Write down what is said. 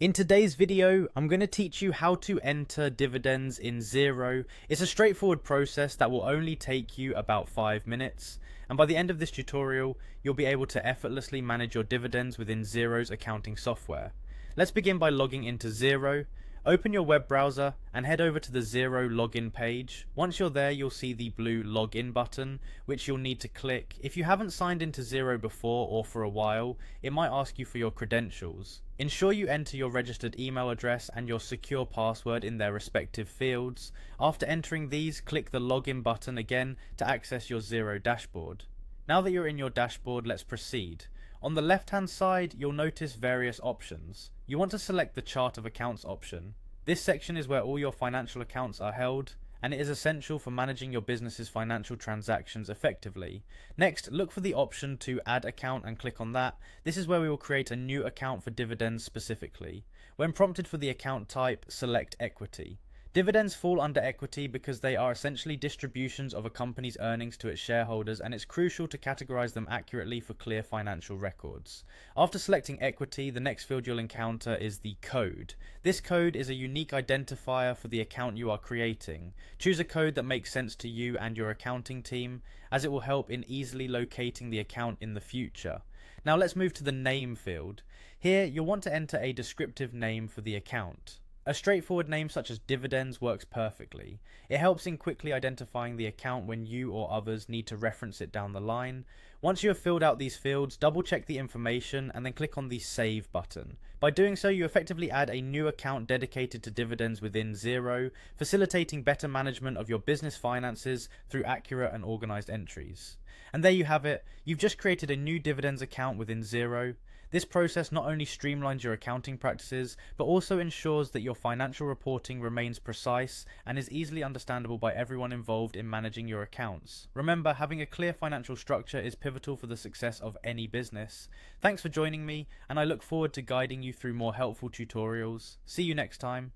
In today's video, I'm going to teach you how to enter dividends in Xero. It's a straightforward process that will only take you about 5 minutes. And by the end of this tutorial, you'll be able to effortlessly manage your dividends within Xero's accounting software. Let's begin by logging into Xero. Open your web browser and head over to the Xero login page. Once you're there, you'll see the blue login button, which you'll need to click. If you haven't signed into Xero before or for a while, it might ask you for your credentials. Ensure you enter your registered email address and your secure password in their respective fields. After entering these, click the login button again to access your Xero dashboard. Now that you're in your dashboard, let's proceed. On the left hand side, you'll notice various options. You want to select the chart of accounts option. This section is where all your financial accounts are held, and it is essential for managing your business's financial transactions effectively. Next, look for the option to add account and click on that. This is where we will create a new account for dividends specifically. When prompted for the account type, select equity. Dividends fall under equity because they are essentially distributions of a company's earnings to its shareholders, and it's crucial to categorize them accurately for clear financial records. After selecting equity, the next field you'll encounter is the code. This code is a unique identifier for the account you are creating. Choose a code that makes sense to you and your accounting team, as it will help in easily locating the account in the future. Now let's move to the name field. Here you'll want to enter a descriptive name for the account. A straightforward name such as dividends works perfectly. It helps in quickly identifying the account when you or others need to reference it down the line. Once you have filled out these fields, double check the information and then click on the Save button. By doing so, you effectively add a new account dedicated to dividends within Xero, facilitating better management of your business finances through accurate and organized entries. And there you have it. You've just created a new dividends account within Xero. This process not only streamlines your accounting practices, but also ensures that your financial reporting remains precise and is easily understandable by everyone involved in managing your accounts. Remember, having a clear financial structure is pivotal for the success of any business. Thanks for joining me, and I look forward to guiding you through more helpful tutorials. See you next time.